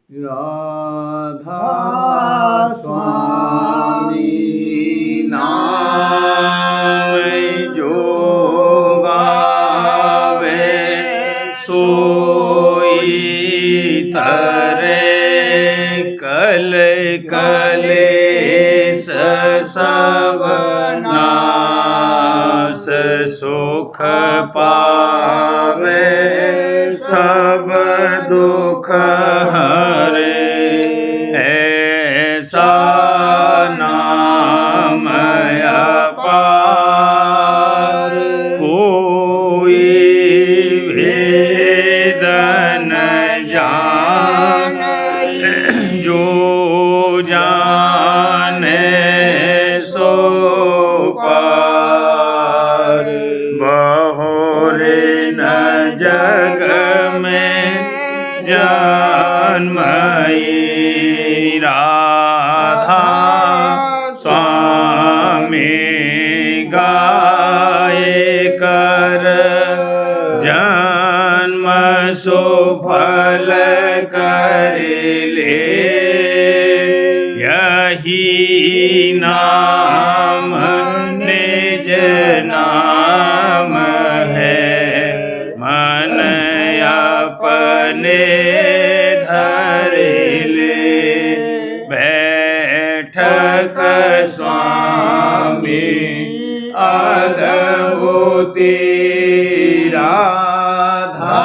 राधा स्वामी नाम जो गावे सोई तरे कल कलेश सब नाश सुख पावे सब दुख हरे ऐसा नाम अपार कोई भेद न जाने जो जाने सो पार बहुरे न जग में जन्मई राधा स्वामी गाए कर जन्म सुफल कर ले यही नाम निज नाम है मन अपने बैठक स्वामी अद्भुति राधा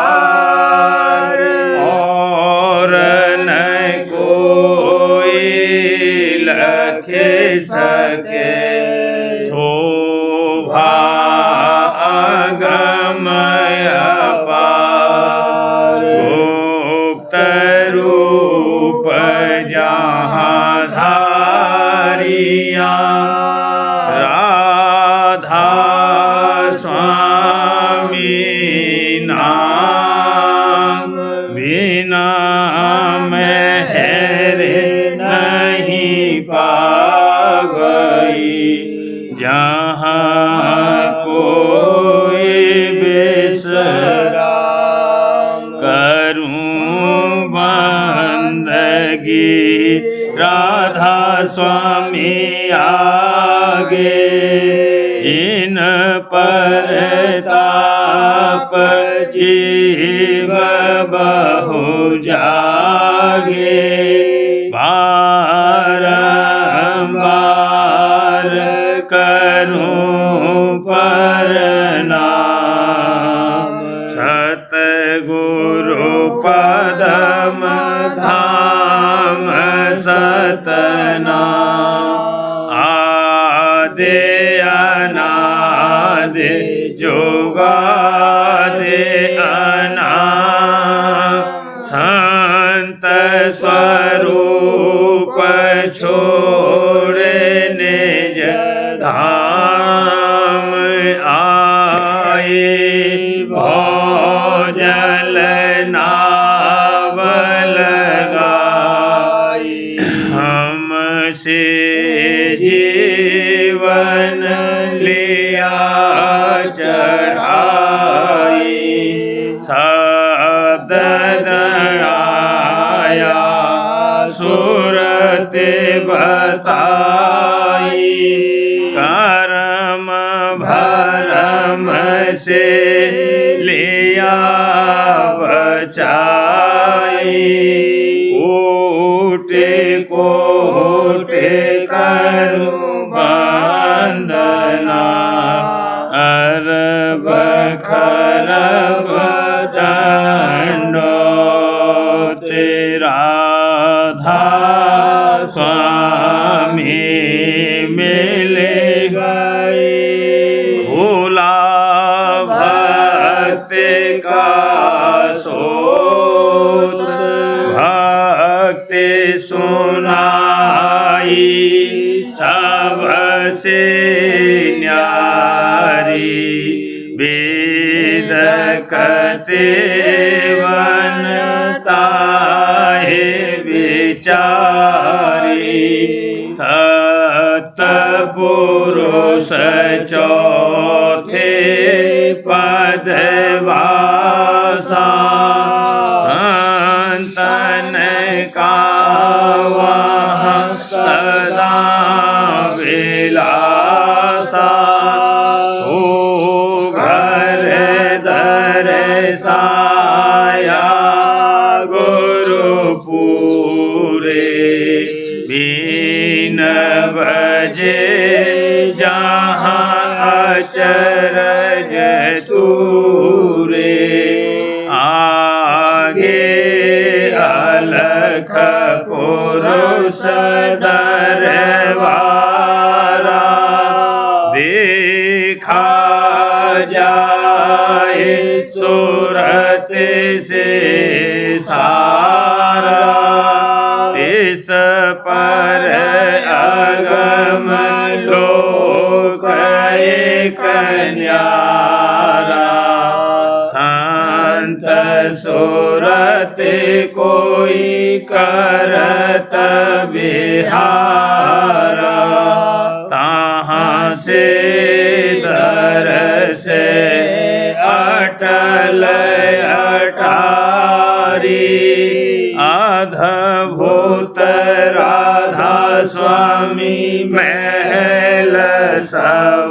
निरखनिहार और न कोई लख सके शोभा अगमय रूप जहाँ धारिया राधा स्वामी नाम बिना मेहरे नहीं पावई जहाँ कोई बिसरा करूं बंदगी राधा स्वामी आगे जिन पर ताप जीव बहु जागे बारंबार करूं प्रणाम सतगुरु पदम धाम सतना आदि अनादि जुगादि अनादि संत स्वरूप छोड़े निज धाम आए भोजल नाव लगाई हमसे जीवन लिया चढ़ाई शब्द दड़ाया सूरत बताई कर्म भरम से लिया बचाई कोटे कोटे करूं वंदना अरब खरब दंडो राधा स्वामी मिले गए खुला भक्त का सोत भक्त सुनाई सबसे न्यारी वेद कते वनता है विचारी सतपुरुष चौथे पदवा संतन का वहाँ सदा विलासा सो घर दरसाया गुरुपुरे बीन बजे जहाँ अचरज तूरे आगे अलख पुरुष दरबारा देखा जाए सूरत से सारा इस पर अगम लोक एक न्यारा संत सूरत कोई करत बिहारा तहाँ से दर से अटल अटारी अद्भुत राधा स्वामी महल सवारी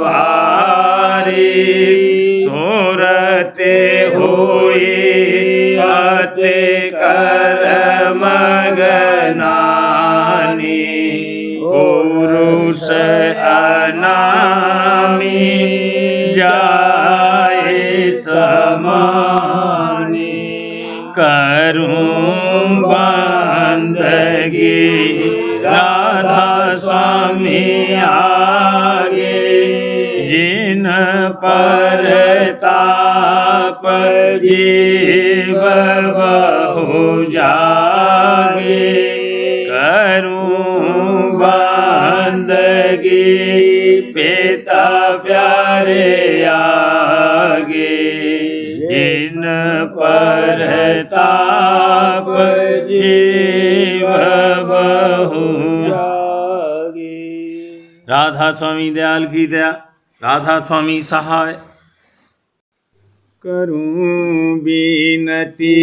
सूरते हुई अति कर मगनानी पुरुष अनामी जाए समानी करूं बंदगी राधा स्वामी आगे जिन पर ताप जीव बहु जागे करूं बंदगी पिता प्यारे आगे जिन पर ताप जीव बहु जागे। राधा स्वामी दयाल की दया, राधा स्वामी सहाय। करूं बीनती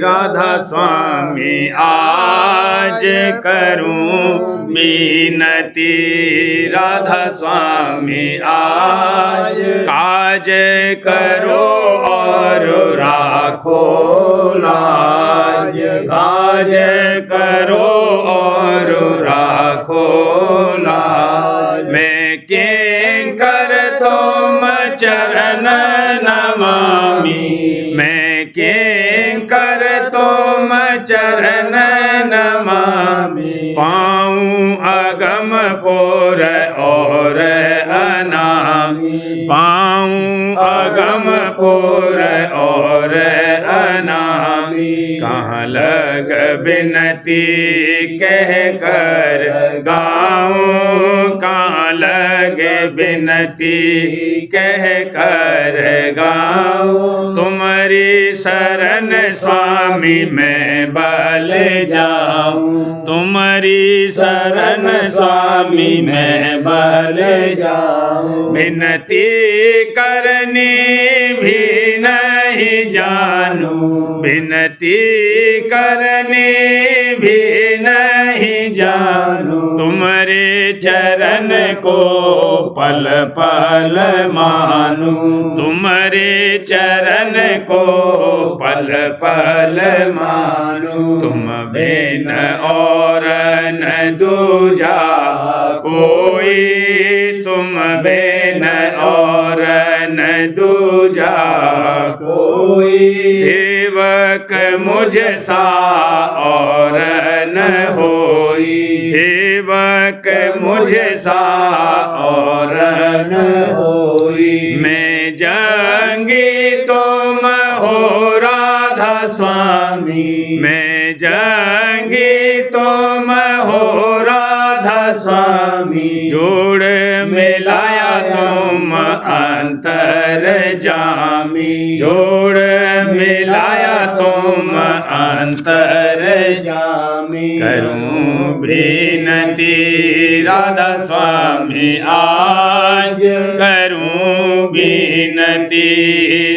राधा स्वामी आज करूं बीनती राधा स्वामी आज काज करो और राखो लाज काज करो और राखो लाज मैं किंकर तुम चरण नमामि मैं किंकर तुम चरण नमामि पाऊं अगम पुर और अनामि पाऊं अगम पुर और अनामि कहाँ लग बिनती कह कर गाऊं कहाँ लग बिनती कह कर गाऊं तुम्हारी शरण स्वामी मैं बल जाऊं तुम्हारी शरण स्वामी मैं बल जाऊं बिनती करनी भी नहीं जानू बिनती करनी भी नहीं जानू तुम्हारे चरण को पल पल मानू तुम्हारे चरण को पल पल मानू तुम बिन और न दूजा कोई तुम बिन और न दूजा कोई सेवक मुझ सा और न होई सेवक मुझ सा और न होई मैं जंगी तुम हो राधा स्वामी मैं जंगी तुम हो राधा स्वामी जोड़ मिलाया तुम अंतर जामी जोड़ मिलाया तुम अंतर जामी करूं विनती राधा स्वामी आज करूं बीनती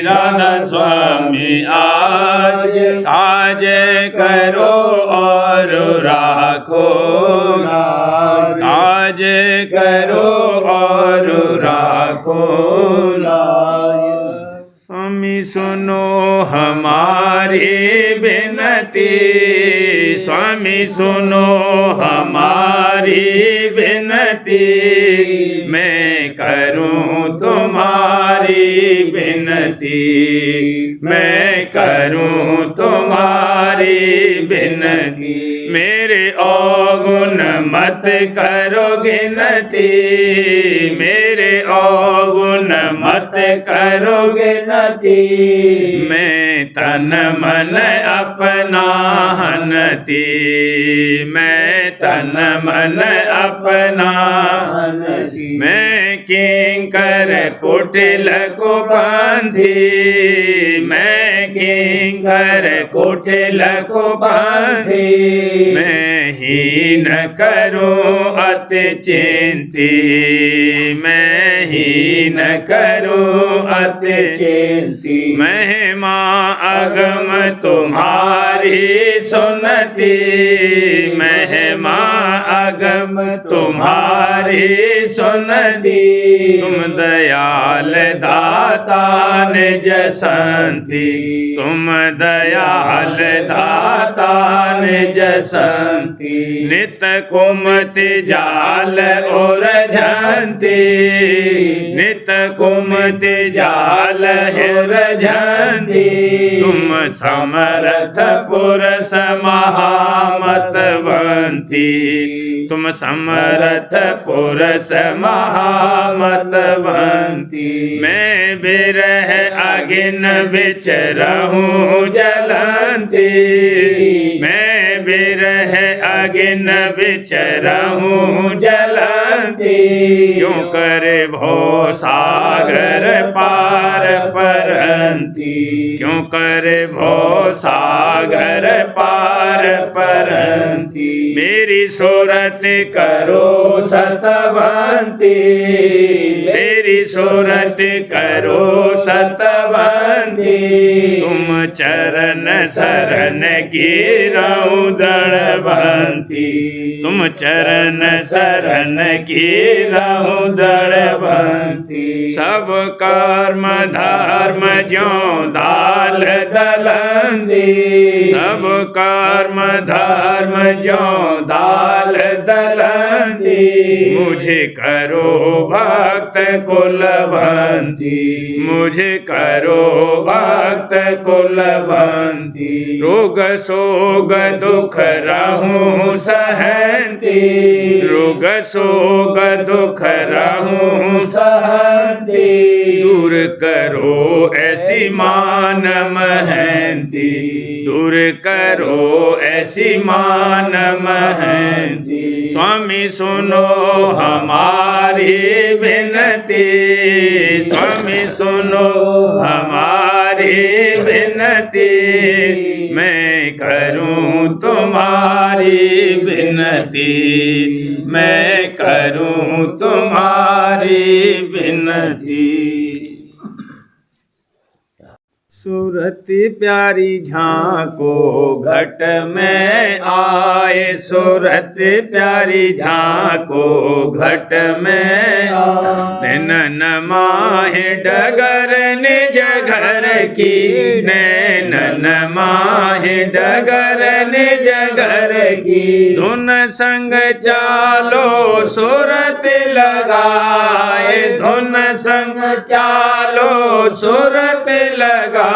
राधा स्वामी आज काज करो और राखो काज करो और राखो स्वामी सुनो हमारी बिनती स्वामी सुनो हमारी बिनती मैं करूं तुम्हारी बिनती मैं करूं तुम्हारी बिनती मेरे अवगुण मत करो गिनती मेरे अवगुण मत करो गिनती मैं तन मन अपना हनती मैं तन मन अपना हनती मैं किंकर कुटिल को बांधी मैं किंकर कुटिल को बांधी मैं हीन करूं अति चिंती मैं हीन करूं अति चिंती महिमा अगम तुम्हारी सुनती महिमा अगम तुम्हारी सुनती तुम दयाल दाता निज संति तुम दयाल दाता निज संति नित कुमति जाल और झंती नित कुमति जाल हिर झंती तुम समर्थ पुरुष महामतवंती तुम समर्थ पुरुष महामतवंती मैं बिरह अगिन बिच रहूं जलंती मैं बिरह अगिन बिच रहूं जलंती क्यों करे भो सागर पार परंती क्यों करे भो सागर पार परंती मेरी सूरत करो सतवंती मेरी सूरत करो सतवंती तुम चरण शरण गिरऊं दृढ़वंती तुम चरण शरण गिरऊं दृढ़वंती सब कर्म धर्म ज्यों दाल दलंदी सब कर्म धर्म ज्यों दाल दलंदी मुझे करो भक्त कुलवंती मुझे करो भक्त कुलवंती रोग सोग दुख रहूं सहंती रोग सोग दुख रहूं सहंती दूर करो ऐसी मान महंती दूर करो ऐसी मान महंती स्वामी सुनो हमारी बिनती स्वामी सुनो हमारी बिनती मैं करूं तुम्हारी बिनती मैं करूं तुम्हारी बिनती सूरत प्यारी झांको घट में आए सूरत प्यारी झांको घट में नैनन माहे डगर निज घर की नैनन माहे डगर निज घर की धुन संग चालो सूरत लगाए धुन संग चालो सूरत लगाए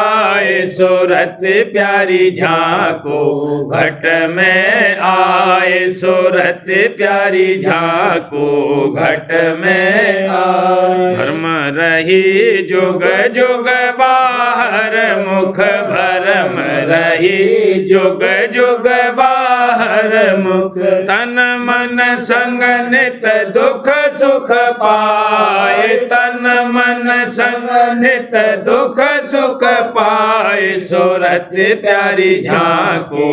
सूरत प्यारी झांको घट में आए सूरत प्यारी झांको घट में आए भरम रही जुग जुग बाहर मुख भरम रही जुग जुग बाहर मुख तन मन संग नित दुख सुख पाए तन मन संग नित दुख सुख पाए सूरत प्यारी झांको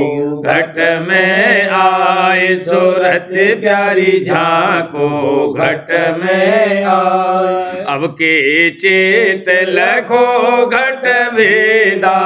घट में आए, सूरत प्यारी झांको घट में आए। अब के चेत लखो घट भेदा,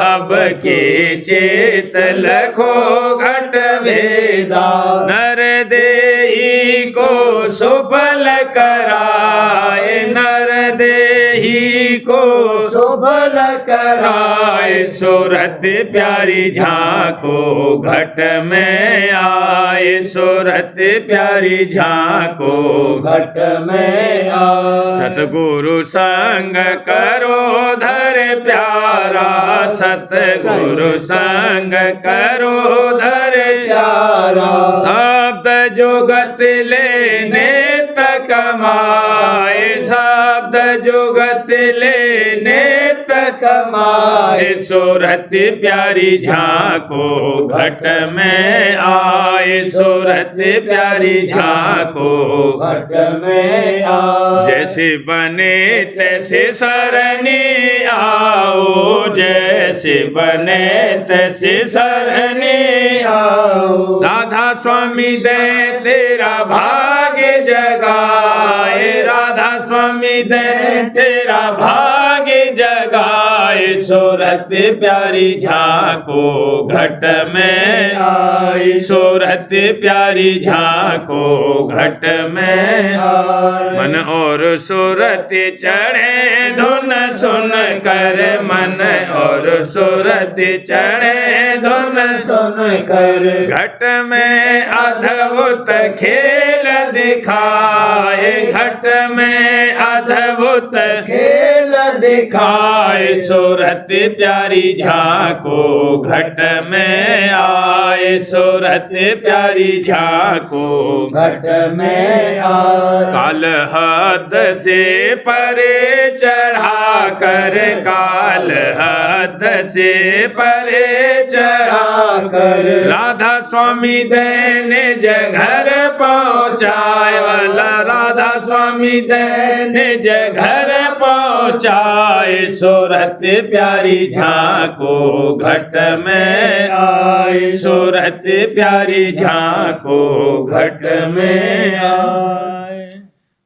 अब के चेत लखो घट भेदा। नर देही को सुफल कराए, नर देही को सुफल कराए। सूरत प्यारी झांको घट में आए, सूरत प्यारी झांको घट में आए। सतगुरु संग करो धर प्यारा, सतगुरु संग करो धर प्यारा। शब्द जुगत लेने तक कमाए, शब्द जुगत लेने तक कमाए। सूरत प्यारी झांको घट में आए, सूरत प्यारी झांको घट में आए। जैसे बने तैसे सरनी आओ, जैसे बने तैसे सरनी आओ। राधा स्वामी दे तेरा भाग्य जगाए, राधा स्वामी दे तेरा भाग्य जगाए। सूरत प्यारी झांको घट में आई, सूरत प्यारी झांको घट में आई। मन और सूरत चढ़े धुन सुन कर, मन और सूरत चढ़े धुन सुन कर। घट में अद्भुत खेल दिखाए, घट में अद्भुत खेल दिखाए। सूरत प्यारी झांको घट में आए, सूरत प्यारी झांको घट में आए। काल हद से परे चढ़ा कर, काल हद से परे चढ़ा कर। राधा स्वामी देने जघर पहुँचाए वाला, राधा स्वामी देने जघर पहुँचाए। सूरत प्यारी झांको घट में आई, सूरत प्यारी झांको घट में आई।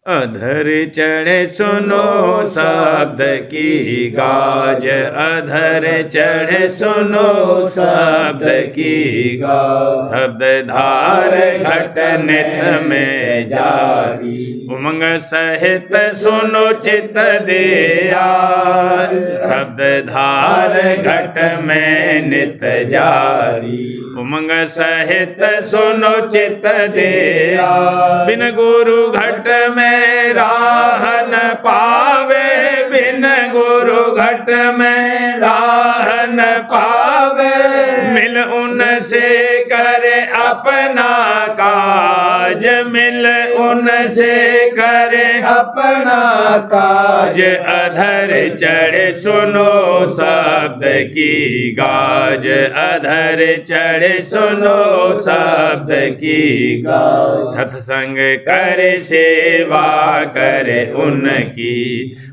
अधर चढ़े सुनो शब्द की गाज, अधर चढ़े सुनो शब्द की गाज। शब्द धार घट नित में जारी, उमंग सहित सुनो चित दे आर। शब्द धार घट में नित जारी, उमंग सहित सुनो चित दे आर। बिन गुरु घट में राह न पावे, बिन गुरु घट में राह न पावे। मिल उनसे करे अपना काज, मिल उनसे करे अपना काज। अधर चढ़े सुनो शब्द की गाज, अधर चढ़े सुनो शब्द की गाज। सत्संग करे सेवा करे उनकी,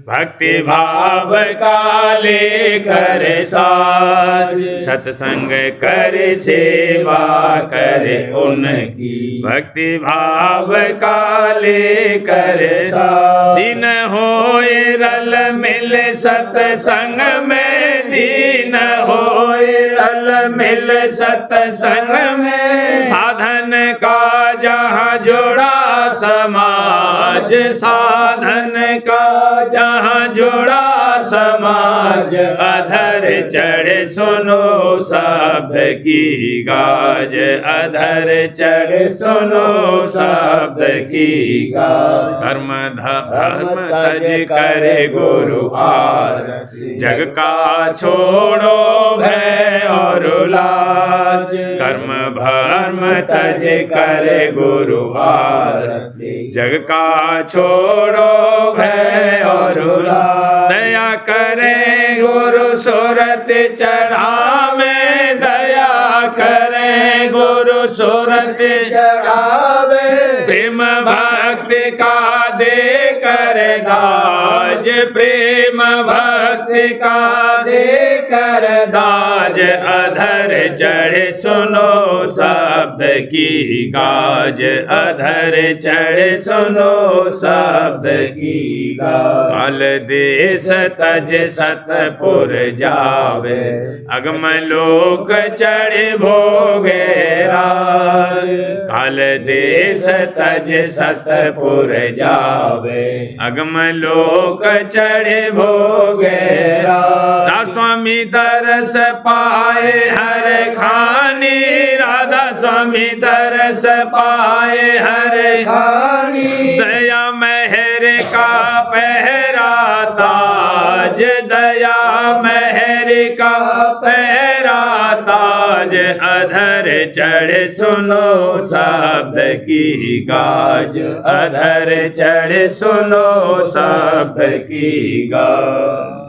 भक्ति भाव काले करे साज। सत्संग करे सेवा करे उनकी, भक्ति भाव काले करे साज। दिन होए रल मिल सत्संग में, दीन होए रल मिल सत्संग में। साधन का जहाँ जोड़ा समाज, साधन का जहाँ जोड़ा समाज। अधर चढ़े सुनो शब्द की गाज, अधर चढ़े सुनो शब्द की गाज। कर्म धर्म तज करे गुरु आरती, जग का छोड़ो भय और लाज। कर्म भर्म तज करे गुरु आरती, जग का छोड़ो भय और लाज। दया करे गुरु सूरत चढ़ावे, दया करे गुरु सूरत चढ़ावे। प्रेम भक्ति का दे कर दाज, प्रेम भक्ति का दे कर दाज अधर चढ़े सुनो शब्द की गाज अधर चढ़े सुनो शब्द की गाज काल देश तज सतपुर जावे अगम लोक चढ़े भोगे राज काल देश तज सतपुर जावे अगम लोक चढ़े भोगे राज स्वामी दरस पाए हर खानी राधा स्वामी दरस पाए हर खानी दया मेहर का पहरा ताज दया मेहर का पहरा ताज अधर चढ़ सुनो शब्द की गाज अधर चढ़ सुनो शब्द की गाज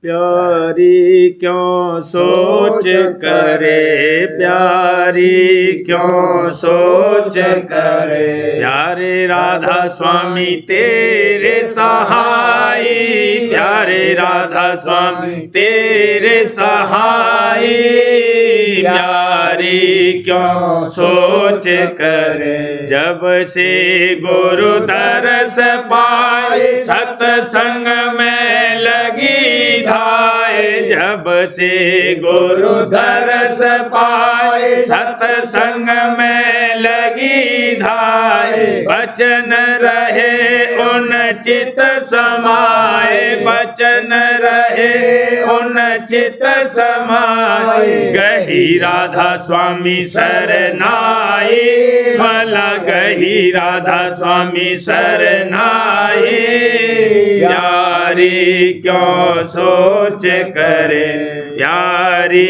प्यारी क्यों सोच करे प्यारी क्यों सोच करे प्यारे राधा स्वामी तेरे सहाई प्यारे राधा स्वामी तेरे सहाई प्यारी क्यों सोच करे जब से गुरु दरस पाए सत्संग में लगी धाए जब से गुरु दरस पाए सत्संग में लगी धाए बचन रहे उन चित समाए बचन रहे उन चित समाए गही राधा स्वामी शरनाई भला गही राधा स्वामी शरनाई प्यारी क्यों सोच करे प्यारी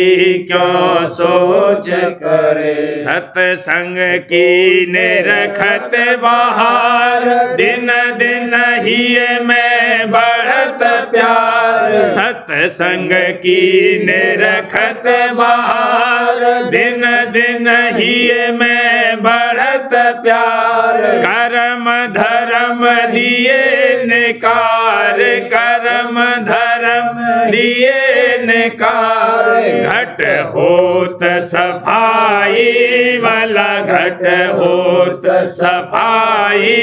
क्यों सोच करे सत्संग की निरखत बाहर दिन दिन ही में बढ़त प्यार सत्संग की निरखत बाहर दिन दिन ही में बढ़त प्यार कर्म धर्म दिए निकार कर्म धर्म दिए निकार घट होत सफाई वाला घट होत सफाई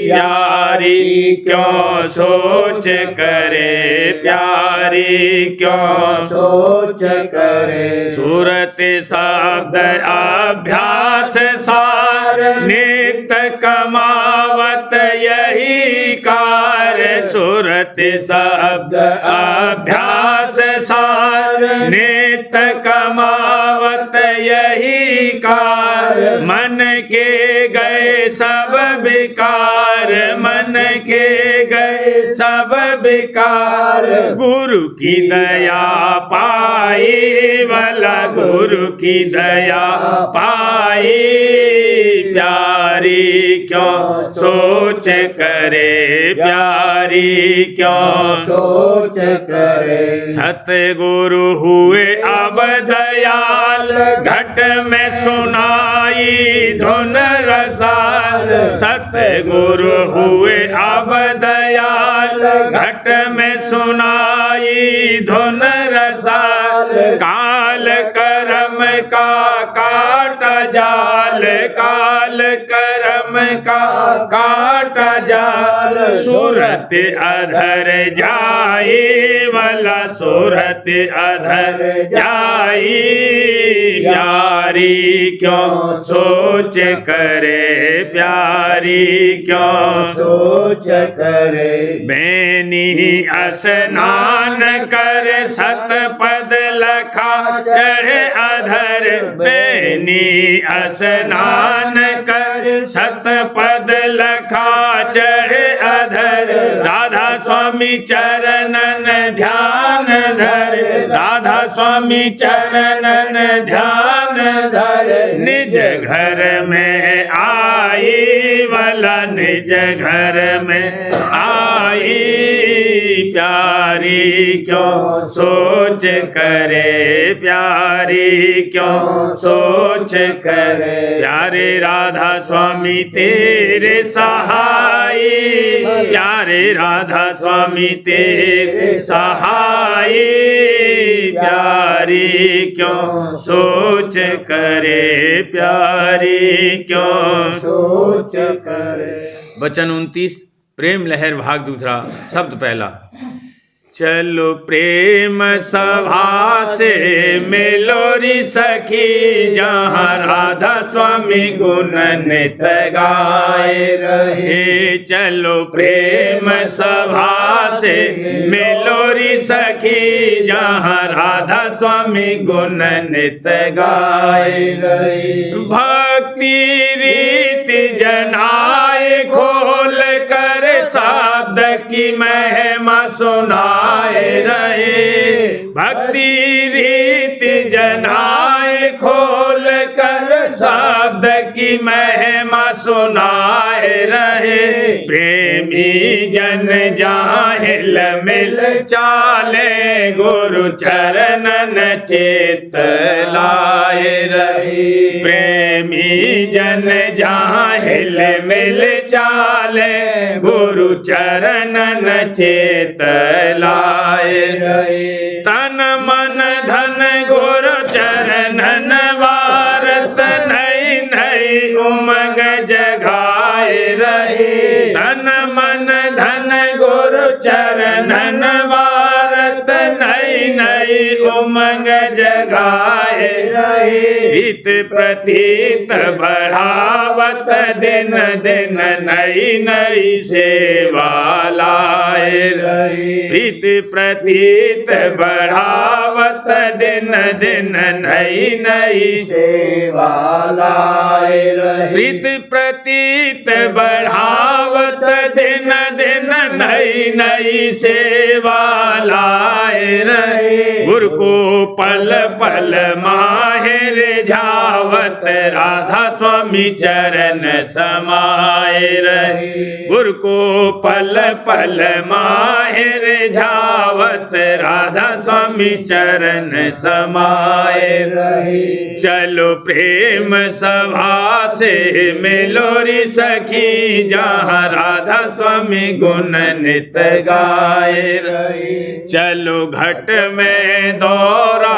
प्यारी क्यों सोच करे प्यारी क्यों सोच करे सूरत शब्द अभ्यास सार नित्य कमावत यही कार सूरत शब्द अभ्यास सार नित्य कमावत यही कार मन के गए सब विकार मन के गए सब विकार गुरु की दया पाई वाला गुरु की दया पाई प्यारी क्यों सोच करे प्यारी क्यों सोच करे सतगुरु हुए अब दयाल घट में सुनाई धुन रसाल सतगुरु हुए अब दयाल घट में सुनाई धुन रसाल काल कर्म का काटा जाल काल कर्म का काटा जाल सूरत अधर जाई वाला सूरत अधर जाई प्यारी क्यों सोच करे प्यारी क्यों सोच करे बेनी स्नान कर सतपद लखा चढ़े अधर बेनी स्नान कर सतपद लखा चढ़े अधर राधा स्वामी चरणन ध्यान धर राधा स्वामी चरणन ध्यान धर निज घर में आई वाला निज घर में आई प्यारी क्यों सोच करे, प्यारी क्यों सोच करे। प्यारे राधा स्वामी तेरे सहाई, प्यारे राधा स्वामी तेरे सहाई, प्यारी क्यों सोच करे, प्यारी क्यों सोच करे। वचन 29 प्रेम लहर भाग दूसरा, शब्द पहला। चलो प्रेम सभा से मिलोरी सखी, जहाँ राधा स्वामी गुण नित गाए रहे। चलो प्रेम सभा से मिलोरी सखी, जहाँ राधा स्वामी गुण नित गाए रहे। भक्ति रीति जनाए खोल कर, शब्द की महिमा सुनाए रहे। भक्ति रीति जनाए खोल कर, शब्द की महिमा सुनाए रहे। प्रेमी जन जहाँ हिल मिल चाले, गुरु चरणन चित लाए रहे। प्रेमी जन जहाँ हिल मिल चाले, गुरु चरणन चित लाए रहे। तन मन धन गुरु चरणन वारत, नई नई उमंग जगाए रहे। तन मन धन गुरु चरणन वारत, नई नई उमंग जगाए रहे। हित प्रतीत बढ़ावत, दिन दिन नई नई सेवा लाए रहे। प्रीत प्रतीत बढ़ावत, दिन दिन नई नई सेवा लाए रहे। प्रीत प्रतीत बढ़ावत, दिन दिन नई नई सेवा लाए रहे। गुरु को पल पल माहिर झावत, राधा स्वामी चरण समाए रहे। गुरु को पल पल माहिर झावत, राधा स्वामी चरण समाए रहे। चलो प्रेम सभा से मिलोरी सखी, जहाँ राधा स्वामी गुण नित गाए रहे। चलो घट में दौरा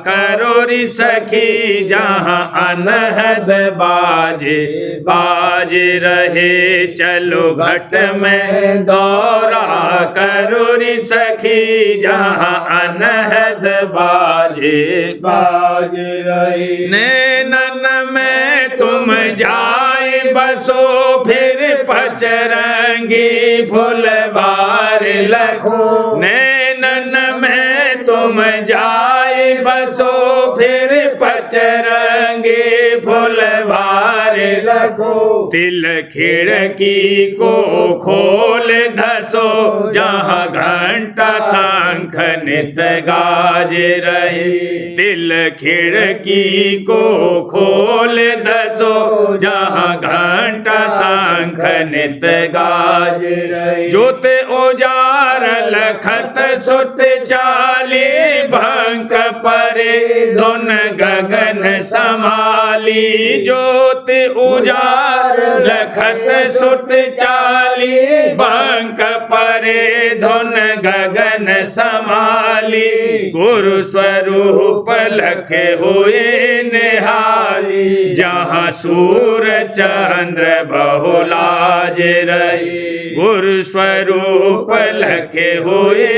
करोरी सखी, जहाँ अनहद बाजे बाज रहे। चलो घट में दौरा करोरी सखी, जहाँ अनहद बाजे बाज रहे। नैनन में तुम जाए बसो, फिर पचरंगी फुलवार लखो। नैनन में तुम जाए बसो, फिर पचरंगे फुलवार लखो। तिल खिड़की को खोल धसो, जहाँ घंटा शंख नित गाज रहे। तिल खिड़की को खोल धसो, जहाँ घंटा शंख नित गाज रहे। ज्योत उजार लखत सुत चाली, भंक परे धुन गगन समाली। ज्योत उजार लखत सुत चाली, भंक परे धुन गगन समाली। गुरु स्वरूप लखे हुए निहाली, जहाँ सूर चंद्र बहुलाज रहे। गुरु स्वरूप लखे हुए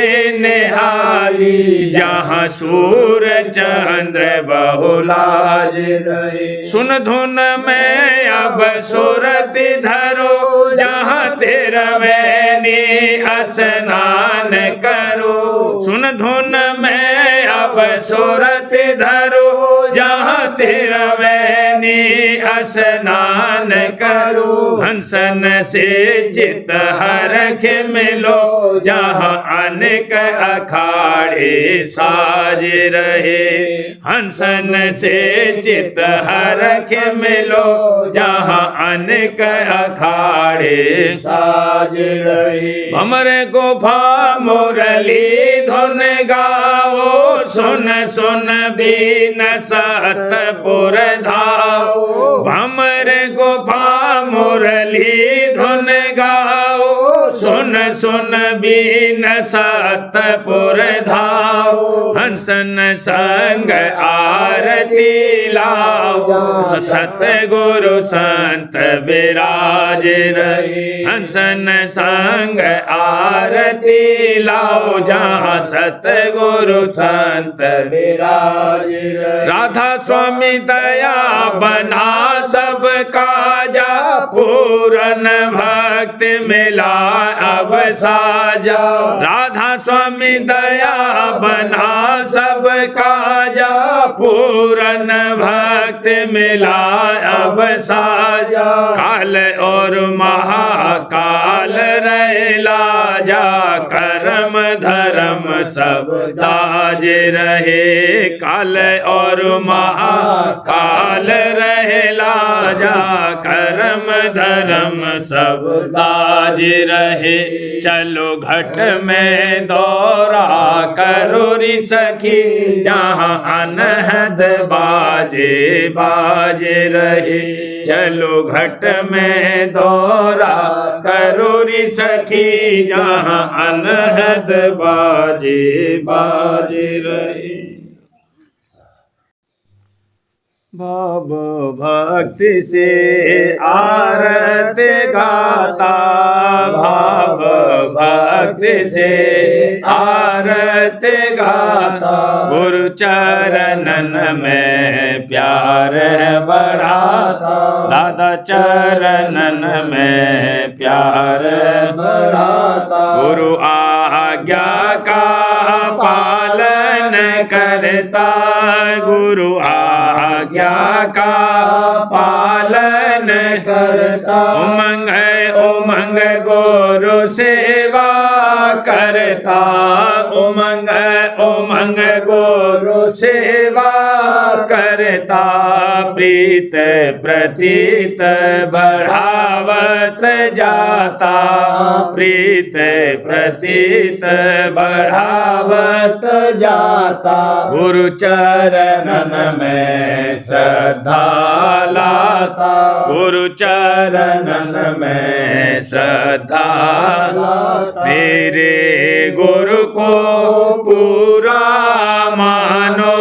निहाली, जहाँ सूर चंद्र बहुलाज रहे। सुन धुन में अब सूरत धरो, जहाँ तेरा मैंने स्नान करो। सुन धुन में अब सूरत धरो, जहाँ तेरा मैंने स्नान करो। हंसन से चित हरख मिलो जहाँ अनेक अखाड़े साज रहे। हंसन से चित हरख मिलो जहाँ अनेक अखाड़े साज रहे। भमर गुफा मुरली धुन गाओ सुन सुन बीन सतपुर धाओ। भमर गुफा मुरली धुन गाओ सुन सुन बीन सतपुर धाओ। हंसन संग आरती लाओ सतगुरु संत विराज रहे। हंसन संग आरती लाओ जहाँ सतगुरु संत विराज रहे। राधा स्वामी दया बना सब काजा पूरन भक्ति मिला अब साजा। राधा स्वामी दया बना सब काजा पूरन भक्ति मिला अब साजा। काल और महाकाल रहेला जा कर्म धर्म सब दाज रहे। काल और महाकाल रहेला जा कर्म धर्म सब दाज रहे। चलो घट में दौरा करो री सखी जहाँ अनहद बाजे बाज रहे। चलो घट में दौरा करो री सखी जहाँ अनहद बाजे बाज रहे। भाव भक्ति से आरती गाता भाव भक्ति से आरती गाता। गुरु चरणन में प्यार बढ़ाता दादा चरणन में प्यार बढ़ाता। गुरु आज्ञा का पालन करता गुरु आज्ञा का पालन करता। उमंग उमंग गुरु सेवा करता उमंग उमंग गुरु सेवा करता। प्रीत प्रतीत बढ़ावत जाता प्रीत प्रतीत बढ़ावत जाता। गुरु चरणन में श्रद्धा लाता गुरु चरणन में श्रद्धा लाता। मेरे गुरु को पूरा मानो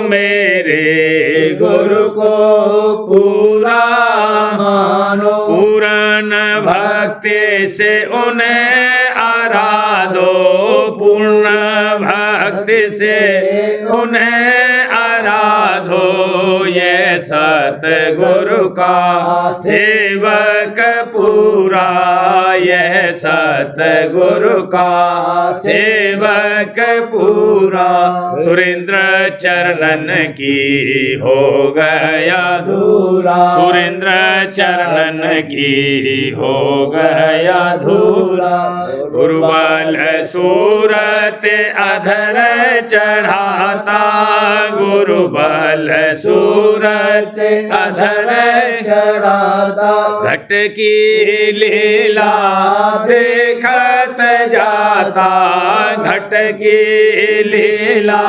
मेरे गुरु को पूरा मानो। पूर्ण भक्ति से उन्हें आराधो पूर्ण भक्ति से उन्हें आराधो। ये सतगुरु का सेवक पूरा ये सतगुरु का सेवक पूरा। सुरेंद्र चरणन की हो गया धूरा सुरेंद्र चरणन की हो गया धूरा। गुरुबल सूरत अधर चढ़ाता गुरुबल सूरत अधर चढ़ाता। घट की लीला देखत जाता घट की लीला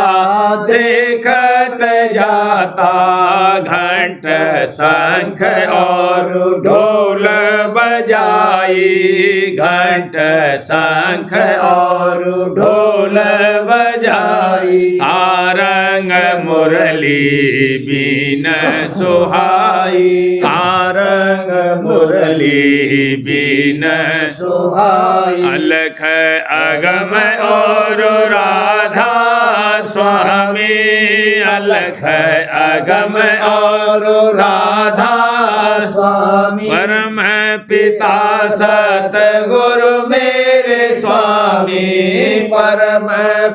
देखत जाता। घंट शंख और ढोल बजाई घंट शंख और ढोल बजाई। सारंग मुरली बीन सुहाई सारंग मुरली बीन सुहाई। अलख अगम और राधा स्वामी अलख अगम और राधा स्वामी। परम पिता सतगुरु मेरे स्वामी स्वामी परम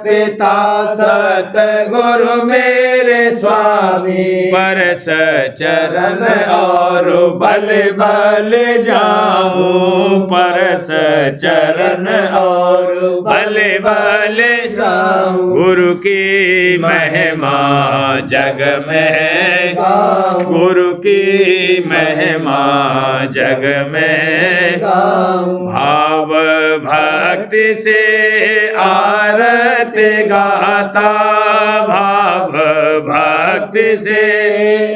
पिता सतगुरु मेरे स्वामी परस चरण और बल बल जाऊं परस चरण और बल बल जाऊं गुरु की महिमा जग में गाऊं गुरु की महिमा जग में गाऊं भाव भक्ति से आरती गाता भाव भक्ति से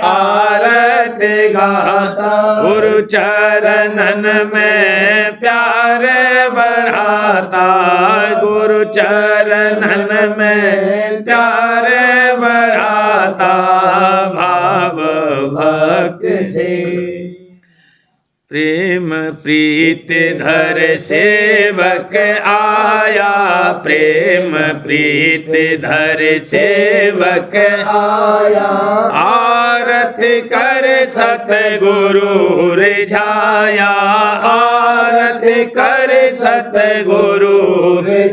आरती गाता गुरु चरणन में प्यार बढ़ाता गुरु चरणन में प्यार बढ़ाता भाव भक्ति से प्रेम प्रीत धर सेवक आया प्रेम प्रीत धर सेवक आया आरती कर सतगुरु रिझाया आरती कर सतगुरु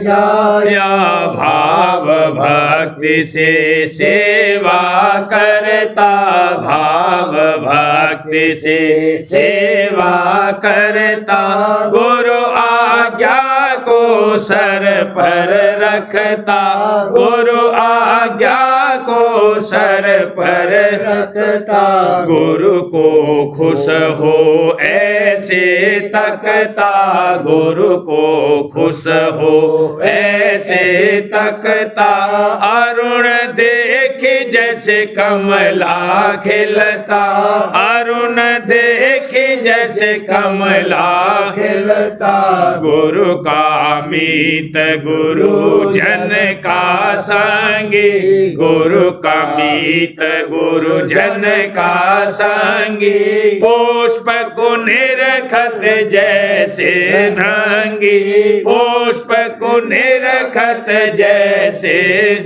जाया या भाव भक्ति से सेवा करता भाव भक्ति से सेवा करता गुरु आज्ञा को सर पर रखता गुरु आज्ञा को सर पर रखता गुरु को खुश हो ऐसे तकता गुरु को खुश हो ऐसे तकता अरुण देख जैसे कमला खिलता अरुण देख जैसे कमला खिलता गुरु का मीत गुरु जन का संगी गुरु का मीत गुरु जन का संगी पुष्प को निरखत जैसे भृंगी पुष्प को निरखत जैसे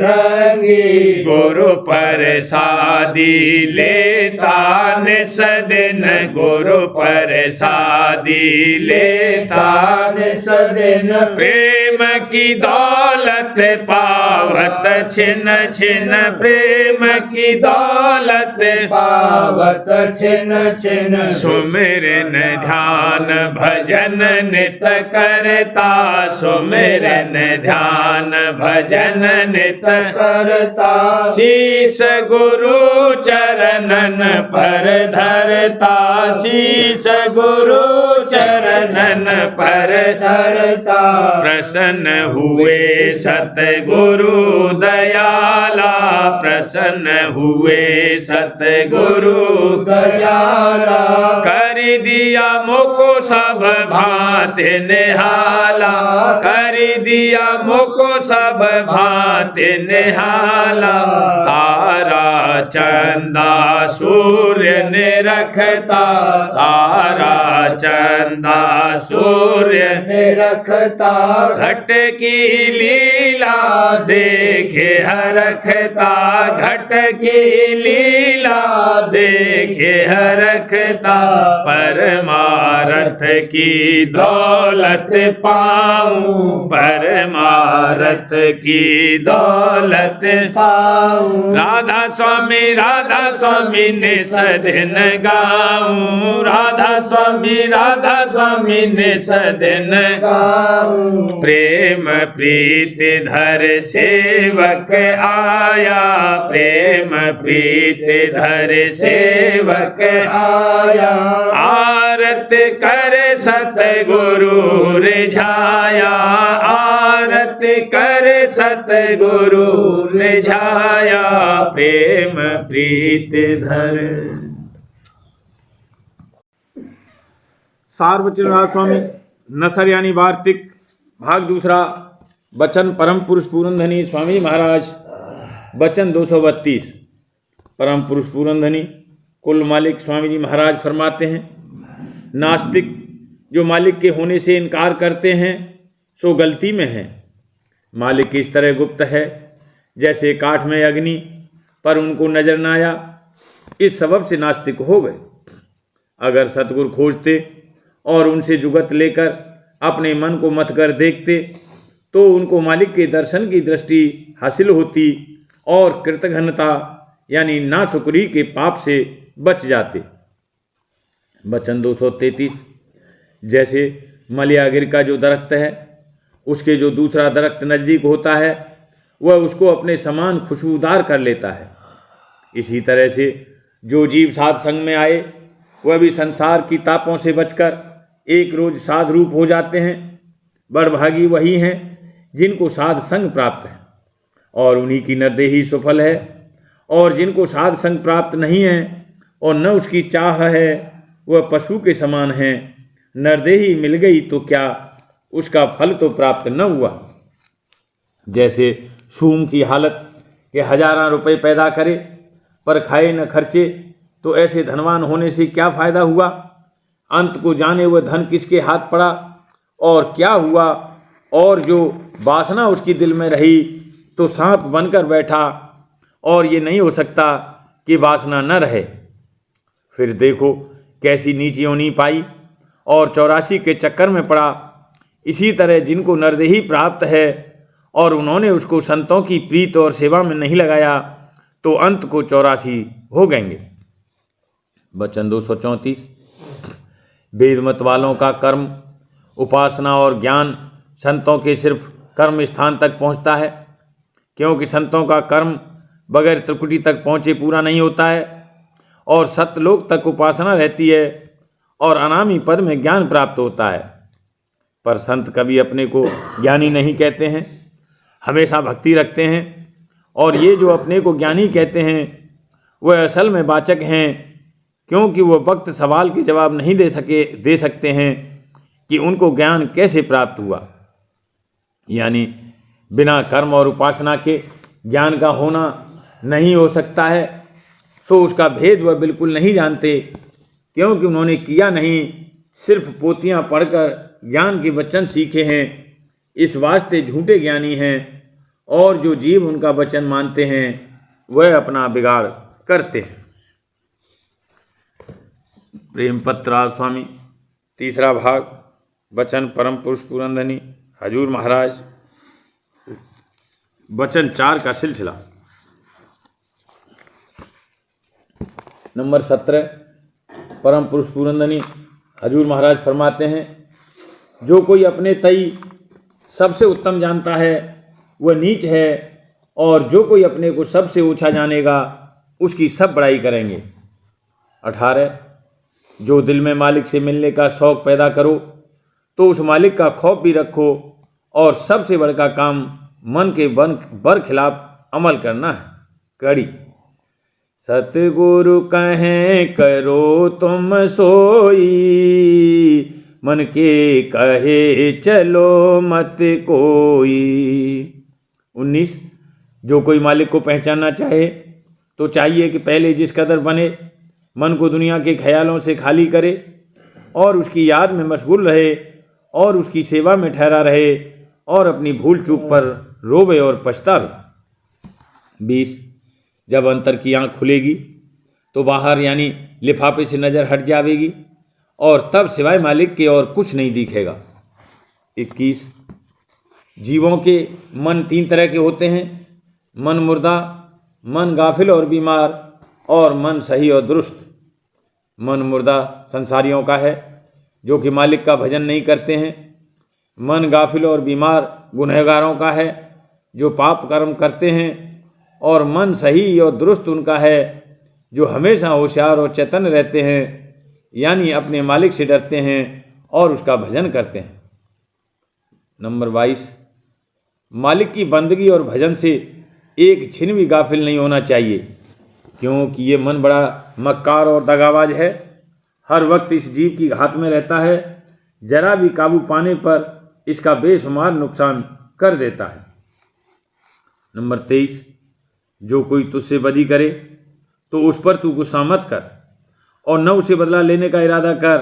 रंगी गुरु प्रसादी लेता निसदिन गुरु प्रसादी लेता सदिन प्रेम की दौलत पावत छिन छिन प्रेम की दौलत पावत छिन छिन सुमिरन ध्यान भजन नित करता सुमिरन ध्यान भजन नित करता शीस गुरु चरणन पर धरता शीस गुरु चरणन पर धरता प्रसन्न हुए सतगुरु दयाला प्रसन्न हुए सतगुरु दयाला कर दिया मुको सब भांति निहाला कर दिया मुको सब भांति निहाला तारा चंदा सूर्य ने रखता तारा चंदा सूर्य ने रखता घट की लीला देखे हरखता घट की लीला देखे हरखता परमारथ की दौलत पाऊं परमारथ की दौलत पाऊं राधा स्वामी ने सदिन गाऊं राधा स्वामी ने सदिन गाऊं प्रेम प्रीति धर सेवक आया प्रेम प्रीति धर सेवक आया आरत कर सतगुरु रिझाया आरत कर सतगुरु रिझाया प्रेम प्रीति धर सार्वजनिक स्वामी नसर यानी वार्तिक भाग दूसरा वचन परम पुरुष पूरनधनी स्वामी महाराज वचन 232 परम पुरुष पूरनधनी कुल मालिक स्वामी जी महाराज फरमाते हैं नास्तिक जो मालिक के होने से इनकार करते हैं सो गलती में है। मालिक इस तरह गुप्त है जैसे काठ में अग्नि पर उनको नजर न आया, इस सबब से नास्तिक हो गए। अगर सतगुरु खोजते और उनसे जुगत लेकर अपने मन को मथ कर देखते तो उनको मालिक के दर्शन की दृष्टि हासिल होती और कृतघ्नता यानी नाशुक्री के पाप से बच जाते। वचन 233, जैसे मलयागिर का जो दरख्त है, उसके जो दूसरा दरख्त नज़दीक होता है वह उसको अपने समान खुशबूदार कर लेता है, इसी तरह से जो जीव साध संग में आए वह भी संसार की तापों से बचकर एक रोज साध रूप हो जाते हैं। बड़भागी वही हैं जिनको साध संग प्राप्त है और उन्हीं की नरदेही सफल है, और जिनको साध संग प्राप्त नहीं है और न उसकी चाह है वह पशु के समान है। नरदेही मिल गई तो क्या, उसका फल तो प्राप्त न हुआ। जैसे शूम की हालत के हजारों रुपए पैदा करे पर खाए न खर्चे, तो ऐसे धनवान होने से क्या फायदा हुआ। अंत को जाने वह धन किसके हाथ पड़ा और क्या हुआ, और जो वासना उसकी दिल में रही तो सांप बनकर बैठा, और ये नहीं हो सकता कि वासना न रहे। फिर देखो कैसी नीच योनि पाई और 84 के चक्कर में पड़ा। इसी तरह जिनको नरदेही प्राप्त है और उन्होंने उसको संतों की प्रीत और सेवा में नहीं लगाया, तो अंत को 84 हो गएंगे। वचन 234, वेद मत वालों का कर्म, उपासना और ज्ञान संतों के सिर्फ कर्म स्थान तक पहुंचता है, क्योंकि संतों का कर्म बगैर त्रिकुटी तक पहुँचे पूरा नहीं होता है, और सत्यलोक तक उपासना रहती है और अनामी पद में ज्ञान प्राप्त होता है। पर संत कभी अपने को ज्ञानी नहीं कहते हैं, हमेशा भक्ति रखते हैं, और ये जो अपने को ज्ञानी कहते हैं वह असल में वाचक हैं, क्योंकि वह वक्त सवाल के जवाब नहीं दे सकते हैं कि उनको ज्ञान कैसे प्राप्त हुआ। यानी बिना कर्म और उपासना के ज्ञान का होना नहीं हो सकता है, सो उसका भेद वह बिल्कुल नहीं जानते, क्योंकि उन्होंने किया नहीं, सिर्फ पोथियाँ पढ़कर ज्ञान के वचन सीखे हैं। इस वास्ते झूठे ज्ञानी हैं, और जो जीव उनका वचन मानते हैं वह अपना बिगाड़ करते हैं। प्रेम पत्र स्वामी, तीसरा भाग, वचन परम पुरुष पुरंदनी हजूर महाराज, वचन 4 का सिलसिला। नंबर 17, परम पुरुष पुरंदनी हजूर महाराज फरमाते हैं, जो कोई अपने तई सबसे उत्तम जानता है वह नीच है, और जो कोई अपने को सबसे ऊंचा जानेगा उसकी सब बड़ाई करेंगे। 18, जो दिल में मालिक से मिलने का शौक़ पैदा करो तो उस मालिक का खौफ भी रखो, और सबसे बड़का काम मन के बरखिलाफ अमल करना है। कड़ी सतगुरु कहें करो तुम सोई, मन के कहे चलो मत कोई। 19, जो कोई मालिक को पहचानना चाहे तो चाहिए कि पहले जिस कदर बने मन को दुनिया के ख्यालों से खाली करे और उसकी याद में मशगूल रहे और उसकी सेवा में ठहरा रहे और अपनी भूल चूक पर रोवे और पछतावे। 20, जब अंतर की आँख खुलेगी तो बाहर यानी लिफाफे से नज़र हट जाएगी और तब सिवाय मालिक के और कुछ नहीं दिखेगा। 21, जीवों के मन 3 तरह के होते हैं, मन मुर्दा, मन गाफिल और बीमार, और मन सही और दुरुस्त। मन मुर्दा संसारियों का है जो कि मालिक का भजन नहीं करते हैं। मन गाफिल और बीमार गुनहगारों का है जो पाप कर्म करते हैं, और मन सही और दुरुस्त उनका है जो हमेशा होशियार और चैतन्य रहते हैं, यानी अपने मालिक से डरते हैं और उसका भजन करते हैं। नंबर 22, मालिक की बंदगी और भजन से एक छिन भी गाफिल नहीं होना चाहिए, क्योंकि ये मन बड़ा मक्कार और दगाबाज है, हर वक्त इस जीव की घात में रहता है, जरा भी काबू पाने पर इसका बेशुमार नुकसान कर देता है। नंबर 23, जो कोई तुझसे बदी करे तो उस पर तू गुस्सा मत कर और न उसे बदला लेने का इरादा कर,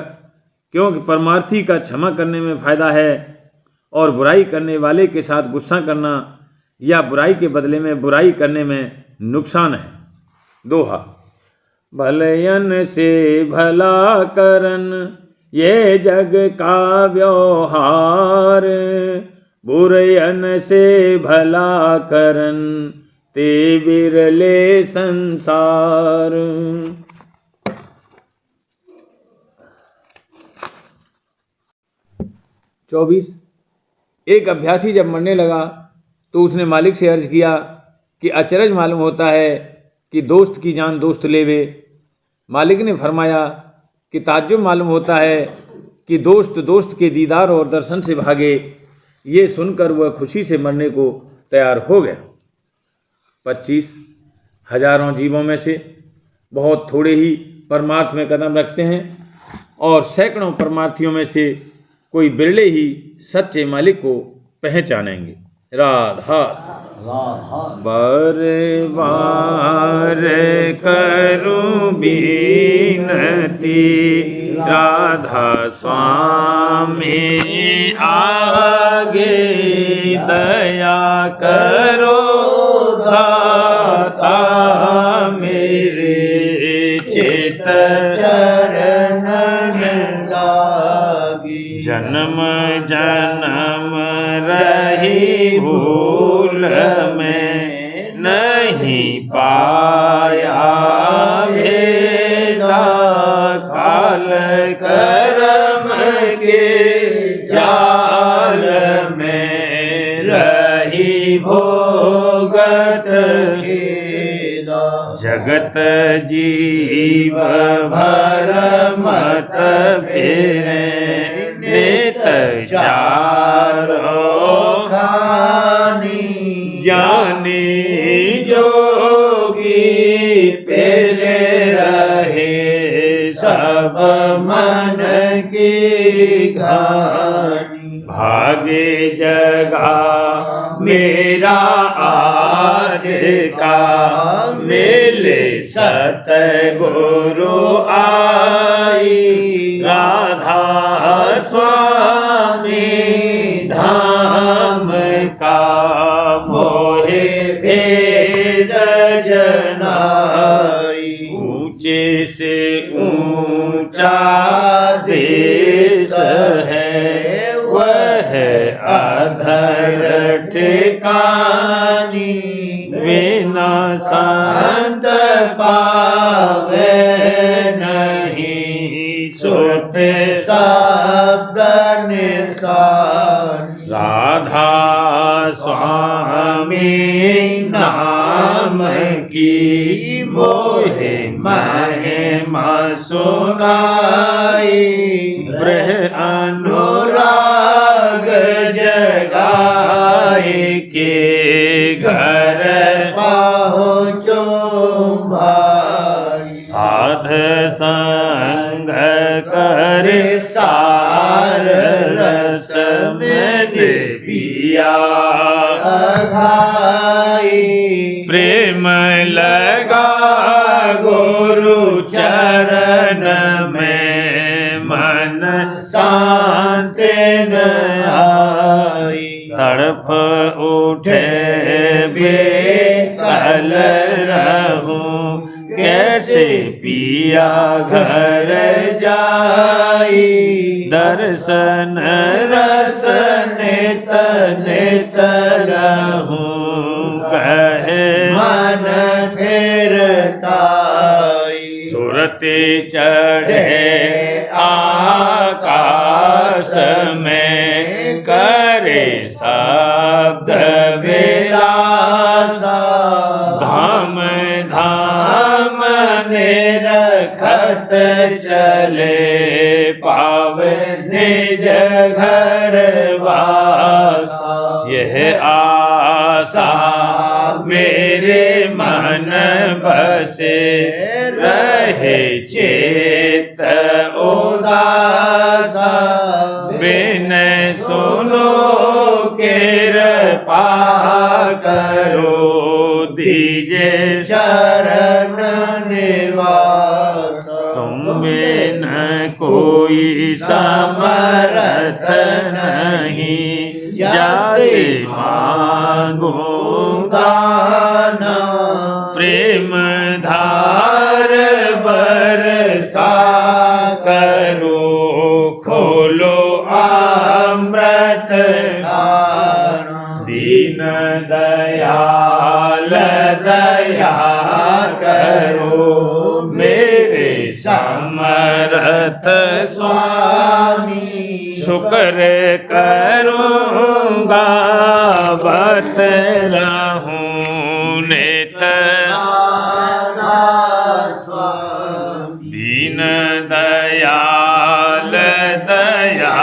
क्योंकि परमार्थी का क्षमा करने में फ़ायदा है और बुराई करने वाले के साथ गुस्सा करना या बुराई के बदले में बुराई करने में नुकसान है। दोहा, भलयन से भला करन ये जग का व्यवहार, बुरयन से भला करन ते बिरले संसार। 24। एक अभ्यासी जब मरने लगा तो उसने मालिक से अर्ज किया कि अचरज मालूम होता है कि दोस्त की जान दोस्त लेवे। मालिक ने फरमाया कि ताज्जुब मालूम होता है कि दोस्त दोस्त के दीदार और दर्शन से भागे। ये सुनकर वह खुशी से मरने को तैयार हो गया। 25। हजारों जीवों में से बहुत थोड़े ही परमार्थ में कदम रखते हैं और सैकड़ों परमार्थियों में से कोई बिरले ही सच्चे मालिक को पहचानेंगे। राधा बार बार करूं बीनती, राधा स्वामी आगे दया करो दाता मेरे चित चरण लागी। जन्म जन्म रही भूल में नहीं पाया भेदा, काल कर्म के जाल में रही भोगत हेदा। जगत जीव भर मत फेरे नेत चारो खानी, ज्ञानी जोगी पहले रहे सब मन की घानी। भागे जगा मेरा आज का, मेले सतगुरु आई। राधा स्वामी धाम का मोहे भेद जनाई। ऊंचे से ऊंचा देश है वह अधर ठिकानी, बिना संत पावे नहीं सुत शब्द निशानी। राधा स्वामी नाम की मोहे महिमा सुनाई। ब्रह अनुराग जगाए के घर पहुँचो भाई। साध संग कर सार रस मैंने पिया घाई। प्रेम लगा गुरु चरण में मन शांति न आई। तड़प उठे बेकल रहूं कैसे पिया घर जाई। दर्शन रस नित नित रहूं कहे मन फिरताई। सुरते चढ़े आकाश में करे शब्द विलासा। धाम धाम निरखत चले पावे निज घर वासा। यह आशा मेरे मन बसे रहे चेत उदासा। बिन सुनो कृपा करो दीजे शरण निवास। तुम बिन कोई समर्थ नहीं, जासे मांगो दान। प्रेम धार बरसा करो खोलो अमृत। दयाल दया करो मेरे समर्थ स्वामी। शुक्र करूँगा बत रहूं नित दीन दयाल दया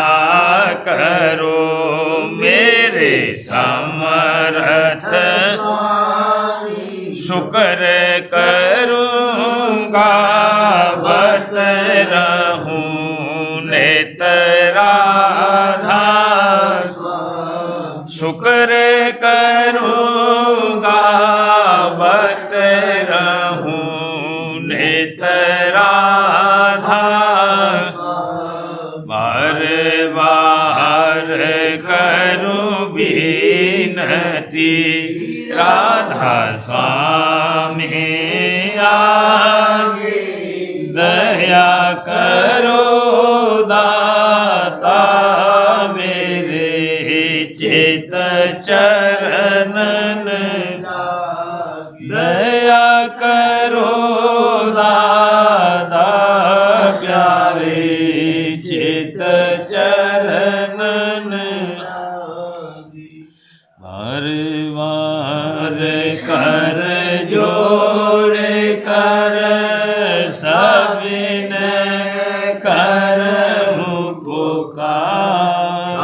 करो मेरे समर्थ शुक्र करूँगा बत रहूं नित राधा शुक्र करूँगा बत रहूं नित राधा बार बार करूं विनती राधा स्वामी आगे दया करो दाता मेरे चित चरणन दया करो दादा प्यारे चित चरणन बार बार कर जोड़े कर सबिन करहूं पुकार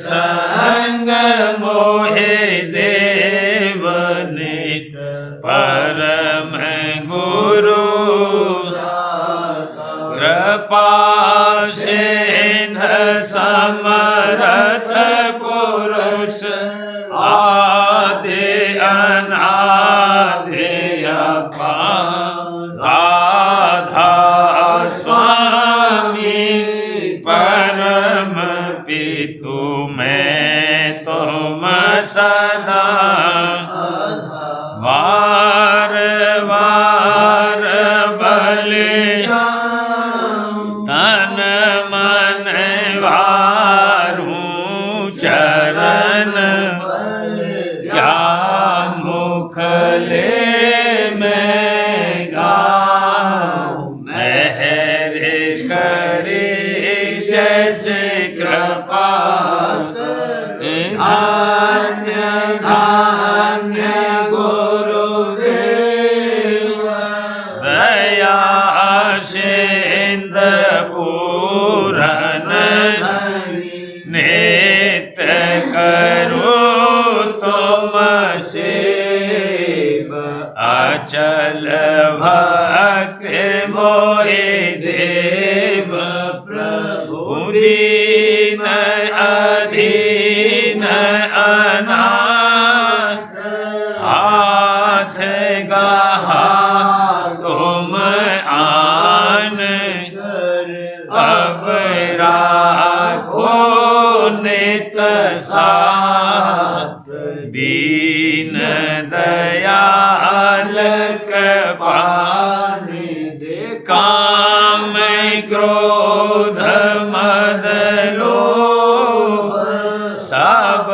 संग मोहे देव नित परम गुरु कृपा सिंध समरथ पुरुष आदि अनादि अपार राधा स्वामी परम पितु मैं तुम सदा वार वार बलि तन मन वारूं चरण क्या मुख ले मैं गाऊं मेहर करे जैसे कृपा धान्य धान्य गुरुदेव दया सिंध पूरन नित करूं तुम सेव अचल भक्ति मोहि देव प्रभु दीन अधीन अनाथ हाथ गहा तुम आन अब राखो नित साथ दीन दयाल कृपाल काम क्रोध मद लोभ सब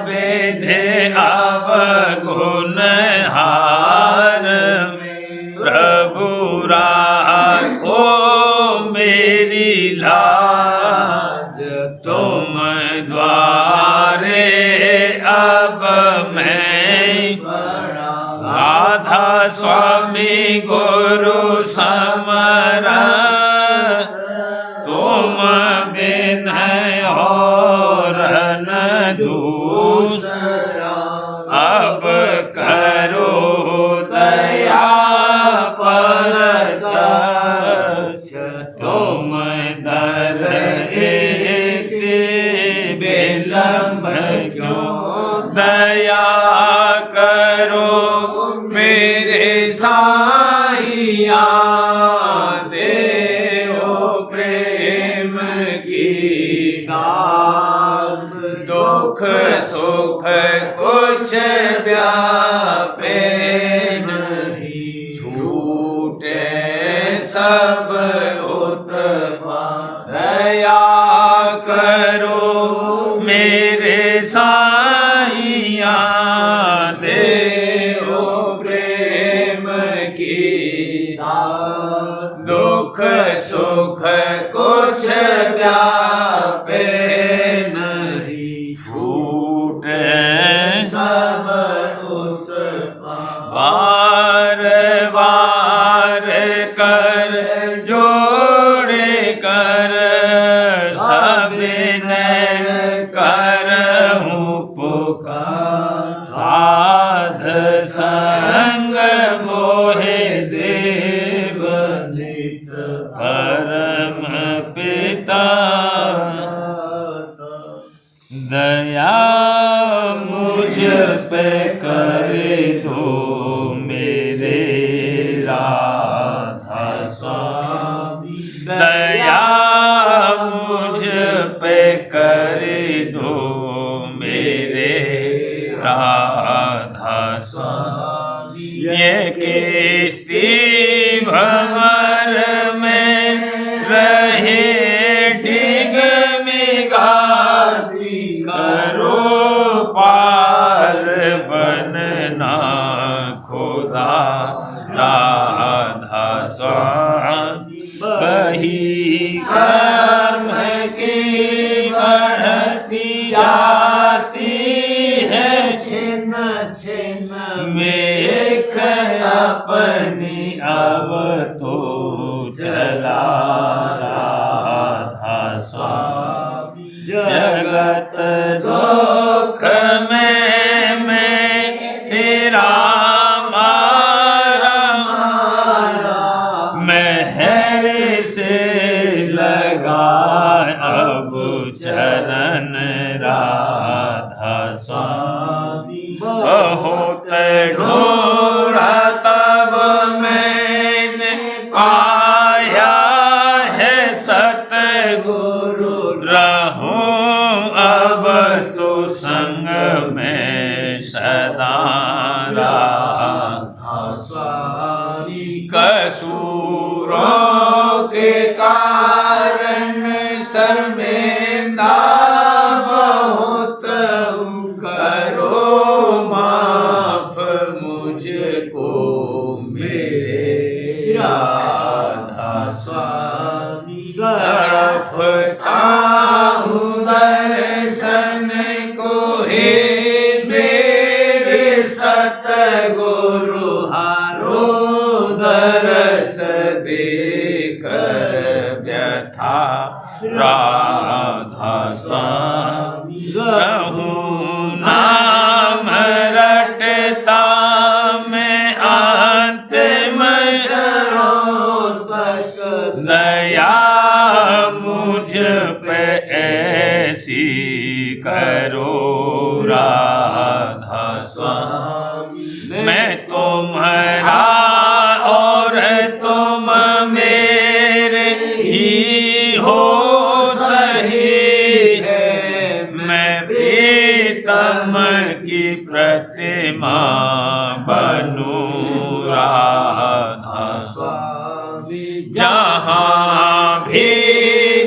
विधि अवगुण हार प्रभु राखो मेरी लाज तुम द्वारे अब मैं राधा स्वामी गुरु समरा तुम बिन और न दूसरा अब करो दया परतक्ष तुम दर एक विलम्ब क्यों दया करो मेरे साईया देओ प्रेम की गाल दुख सुख कुछ व्यापे नहीं छूटे सब उत्पाद दया करो मेरे साई कुछ व्यापे नहीं, छूटे सब उत्पात। बार बार कर जोड़ कर सबने करहूँ पुकार, साध संग मोहे देव नित परम पिता। दया मुझ पे कर दो मेरे राधा स्वामी, दया मुझ पे कर दो मेरे राधा स्वामी। ये किस्ती भंवर में रहे डिगमिगाती, करो पार बनना खुदा राधा स्वामी। बही कर्म की बढ़ती जाती है छिन्न छिन्न में अपनी अब तो चला राधा स्वामी। जगत दुख में मैं तेरा मारा, मेहर से लगा अब चरण राधा स्वामी। बहुत ढूंढा तब मैंने पाया है सतगुरु, रहूं अब तो संग में सदा राधा स्वामी। कसूरों के कारण शर्मिंदा बहुत, करो माफ मुझको मेरे राधा स्वामी। तड़पता हूँ दर्शन को हे मेरे सतगुरु, हारो दरस देकर व्यथा राधा स्वामी। रहूं नाम रटता मैं अंतिम क्षणों तक, दया मुझ पे ऐसी करो राधा स्वामी। मैं तुम्हारा और तुम मेरे ही हो सही है, मैं प्रीतम की प्रतिमा बनूं राधा स्वामी। जहाँ भी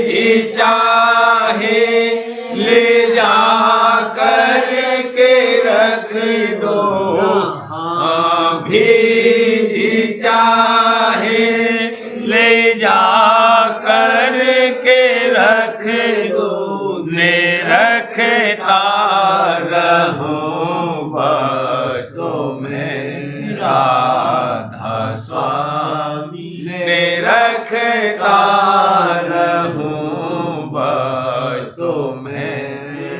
जी चाहे ले जा कर के रख दो, भी जी चाहे ले जा कर के रख दो, ने रखता रहूं भक्तों में राधा स्वामी, ने रखता रहूं भक्तों में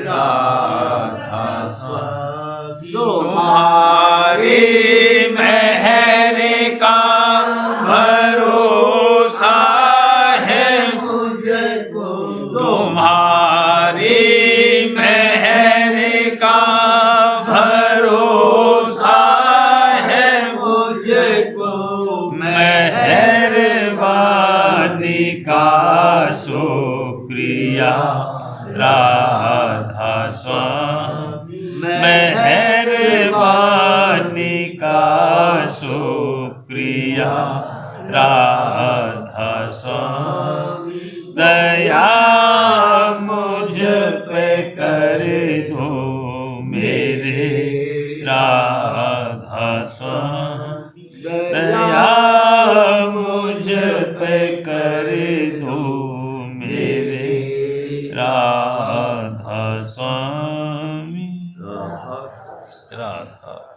राधा स्वामी। तुम्हारी मेहर का भरोसा है मुझको, तुम्हारी मेहर का भरोसा है मुझको, मेहरबानी का शुक्रिया राधा स्वामी। मेहरबानी का शुक्रिया राधा स्वामी। दया मुझ पे कर दो मेरे राधा स्वामी। दया मुझ पे कर दो राधा स्वामी राधा राधा